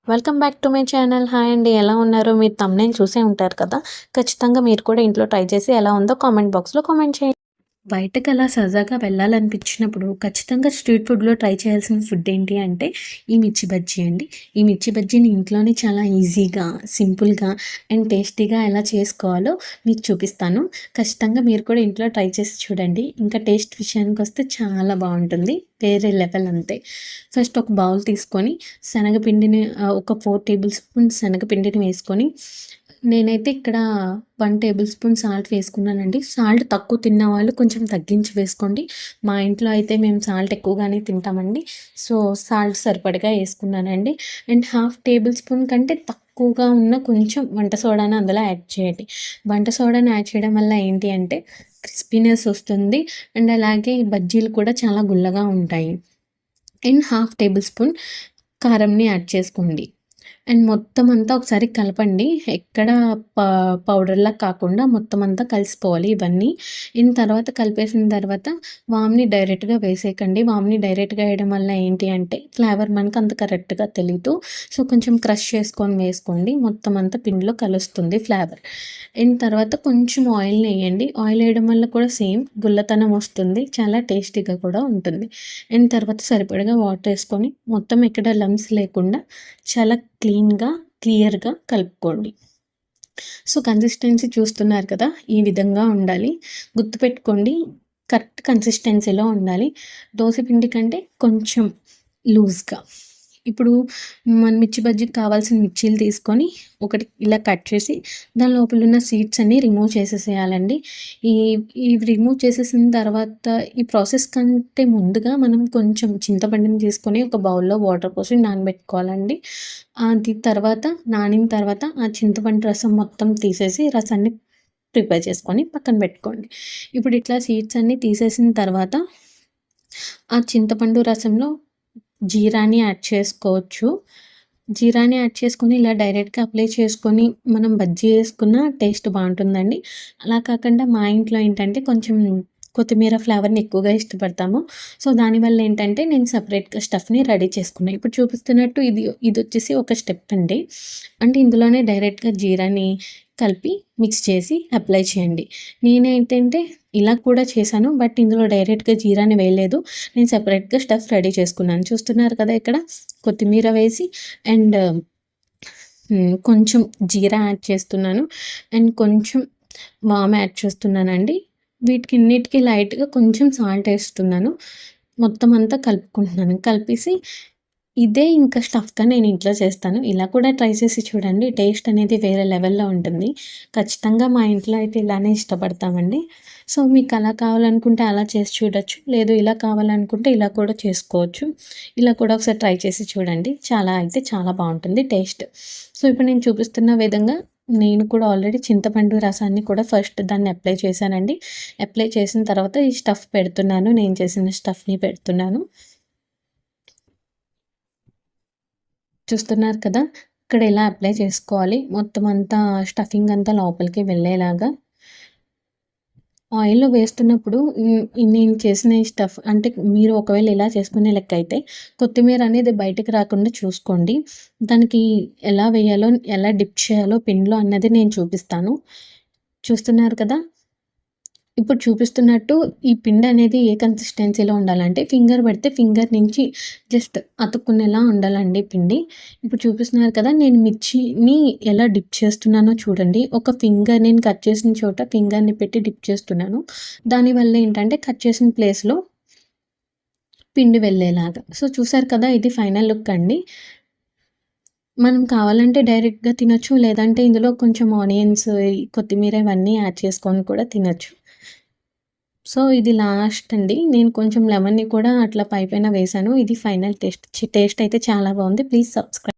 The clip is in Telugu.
Welcome back to my channel. Hi అండి, ఎలా ఉన్నారు? మీరు థంబ్‌నెయిల్ చూసే ఉంటారు కదా! ఖచ్చితంగా మీరు కూడా ఇంట్లో ట్రై చేసి ఎలా ఉందో కామెంట్ బాక్స్‌లో కామెంట్ చేయండి. బయటకలా సరదాగా వెళ్ళాలనిపించినప్పుడు ఖచ్చితంగా స్ట్రీట్ ఫుడ్‌లో ట్రై చేయాల్సిన ఫుడ్ ఏంటి అంటే ఈ మిర్చి బజ్జీ అండి. ఈ మిర్చి బజ్జీని ఇంట్లోనే చాలా ఈజీగా, సింపుల్‌గా అండ్ టేస్టీగా ఎలా చేసుకోవాలో మీకు చూపిస్తాను. ఖచ్చితంగా మీరు కూడా ఇంట్లో ట్రై చేసి చూడండి. ఇంకా టేస్ట్ విషయానికొస్తే చాలా బావుంటుంది. వేరే లెవెల్ అంతే. ఫస్ట్ ఒక బౌల్ తీసుకొని శనగపిండిని ఒక 4 టేబుల్ స్పూన్స్ శనగపిండిని వేసుకొని నేనైతే ఇక్కడ 1 టేబుల్ స్పూన్ సాల్ట్ వేసుకున్నానండి. సాల్ట్ తక్కువ తిన్న వాళ్ళు కొంచెం తగ్గించి వేసుకోండి. మా ఇంట్లో అయితే మేము సాల్ట్ ఎక్కువగానే తింటామండి. సో, సాల్ట్ సరిపడగా వేసుకున్నానండి. అండ్ హాఫ్ టేబుల్ స్పూన్ కంటే తక్కువగా ఉన్న కొంచెం వంట సోడాని అందులో యాడ్ చేయండి. వంట సోడాని యాడ్ చేయడం వల్ల ఏంటి అంటే క్రిస్పీనెస్ వస్తుంది. అండ్ అలాగే బజ్జీలు కూడా చాలా గుల్లగా ఉంటాయి. అండ్ హాఫ్ టేబుల్ స్పూన్ కారంని యాడ్ చేసుకోండి. అండ్ మొత్తం అంతా ఒకసారి కలపండి. ఎక్కడ ప పౌడర్‌లా కాకుండా మొత్తం అంతా కలిసిపోవాలి ఇవన్నీ. తర్వాత కలిపేసిన తర్వాత వామ్‌ని డైరెక్ట్‌గా వేసేయకండి. వామ్‌ని డైరెక్ట్‌గా వేయడం వల్ల ఏంటి అంటే ఫ్లేవర్ మనకు అంత కరెక్ట్‌గా తెలీదు. సో, కొంచెం క్రష్ చేసుకొని వేసుకోండి. మొత్తం అంతా పిండిలో కలుస్తుంది ఫ్లేవర్. తర్వాత కొంచెం ఆయిల్‌ని ఎయండి. ఆయిల్ వేయడం వల్ల కూడా సేమ్ గుల్లతనం వస్తుంది. చాలా టేస్టీగా కూడా ఉంటుంది. తర్వాత సరిపడగా వాటర్ ఏసుకొని మొత్తం ఎక్కడ లంప్స్ లేకుండా చాలా క్లియర్‌గా కలుపుకోండి. సో, కన్సిస్టెన్సీ చూస్తున్నారు కదా! ఈ విధంగా ఉండాలి. గుర్తుపెట్టుకోండి, కరెక్ట్ కన్సిస్టెన్సీలో ఉండాలి. దోస పిండి కంటే కొంచెం లూజ్‌గా. ఇప్పుడు మన మిర్చి బజ్జీకి కావాల్సిన మిర్చీలు తీసుకొని ఒకటి ఇలా కట్ చేసి దాని లోపల ఉన్న సీడ్స్ అన్నీ రిమూవ్ చేసేసేయాలండి. ఈ ఇవి రిమూవ్ చేసేసిన తర్వాత ఈ ప్రాసెస్ కంటే ముందుగా మనం కొంచెం చింతపండుని తీసుకొని ఒక బౌల్‌లో వాటర్ పోసి నానబెట్టుకోవాలండి. అది తర్వాత నానిన తర్వాత ఆ చింతపండు రసం మొత్తం తీసేసి రసాన్ని ప్రిపేర్ చేసుకొని పక్కన పెట్టుకోండి. ఇప్పుడు ఇట్లా సీడ్స్ అన్నీ తీసేసిన తర్వాత ఆ చింతపండు రసంలో జీరాని యాడ్ చేసుకోవచ్చు. జీరాని యాడ్ చేసుకొని ఇలా డైరెక్ట్‌గా అప్లై చేసుకొని మనం బజ్జీ ఏసుకున్న టేస్ట్ బావుంటుందండి. అలా కాకుండా మా ఇంట్లో ఏంటంటే కొంచెం కొత్తిమీర ఫ్లేవర్‌ని ఎక్కువగా ఇష్టపడతాము. సో, దానివల్ల ఏంటంటే నేను సెపరేట్‌గా స్టఫ్‌ని రెడీ చేసుకున్నా. ఇప్పుడు చూపిస్తున్నట్టు ఇదొచ్చేసి ఒక స్టెప్ అండి. అంటే ఇందులోనే డైరెక్ట్‌గా జీరాని కలిపి మిక్స్ చేసి అప్లై చేయండి. నేనేంటంటే ఇలా కూడా చేశాను. బట్ ఇందులో డైరెక్ట్‌గా జీరాని వేయలేదు. నేను సెపరేట్‌గా స్టఫ్ రెడీ చేసుకున్నాను. చూస్తున్నారు కదా ఇక్కడ కొత్తిమీర వేసి అండ్ కొంచెం జీరా యాడ్ చేస్తున్నాను. అండ్ కొంచెం వామ్ యాడ్ చేస్తున్నానండి. వీటికిన్నిటికి లైట్‌గా కొంచెం సాల్ట్ ఏస్తున్నాను. మొత్తం అంతా కలుపుకుంటున్నాను. కలిపేసి ఇదే ఇంకా స్టఫ్‌గా నేను ఇంట్లో చేస్తాను. ఇలా కూడా ట్రై చేసి చూడండి. టేస్ట్ అనేది వేరే లెవెల్‌లో ఉంటుంది. ఖచ్చితంగా మా ఇంట్లో అయితే ఇలానే ఇష్టపడతామండి. సో, మీకు అలా కావాలనుకుంటే అలా చేసి చూడొచ్చు. లేదు ఇలా కావాలనుకుంటే ఇలా కూడా చేసుకోవచ్చు. ఇలా కూడా ఒకసారి ట్రై చేసి చూడండి. చాలా బావుంటుంది టేస్ట్. సో, ఇప్పుడు నేను చూపిస్తున్న విధంగా నేను కూడా ఆల్రెడీ చింతపండు రసాన్ని కూడా ఫస్ట్ దాన్ని అప్లై చేశానండి. అప్లై చేసిన తర్వాత ఈ స్టఫ్ పెడుతున్నాను. నేను చేసిన స్టఫ్‌ని పెడుతున్నాను. చూస్తున్నారు కదా! ఇక్కడ ఇలా అప్లై చేసుకోవాలి. మొత్తం అంతా స్టఫింగ్ అంతా లోపలికి వెళ్ళేలాగా. ఆయిల్‌లో వేస్తున్నప్పుడు నేను చేసిన ఈ స్టఫ్ అంటే మీరు ఒకవేళ ఇలా చేసుకునే లెక్కయితే కొత్తిమీర అనేది బయటకి రాకుండా చూసుకోండి. దానికి ఎలా వేయాలో, ఎలా డిప్ చేయాలో పిండిలో అన్నది నేను చూపిస్తాను. చూస్తున్నారు కదా! ఇప్పుడు చూపిస్తున్నట్టు ఈ పిండనేది ఏ కన్సిస్టెన్సీలో ఉండాలంటే ఫింగర్ పెడితే ఫింగర్ నుంచి జస్ట్ అతుక్కునేలా ఉండాలండి పిండి. ఇప్పుడు చూపిస్తున్నారు కదా! నేను మిర్చిని ఎలా డిప్ చేస్తున్నానో చూడండి. ఒక ఫింగర్ నేను కట్ చేసిన చోట ఫింగర్‌ని పెట్టి డిప్ చేస్తున్నాను. దానివల్ల ఏంటంటే కట్ చేసిన ప్లేస్‌లో పిండి వెళ్ళేలాగా. సో, చూసారు కదా! ఇది ఫైనల్ లుక్ అండి. మనం కావాలంటే డైరెక్ట్‌గా తినొచ్చు. లేదంటే ఇందులో కొంచెం ఆనియన్స్, కొత్తిమీర ఇవన్నీ యాడ్ చేసుకొని కూడా తినొచ్చు. సో, ఇది లాస్ట్ అండి. నేను కొంచెం లెమన్‌ని కూడా అట్లా పైపైన వేశాను. ఇది ఫైనల్ టేస్ట్. టేస్ట్ అయితే చాలా బావుంది. Please subscribe.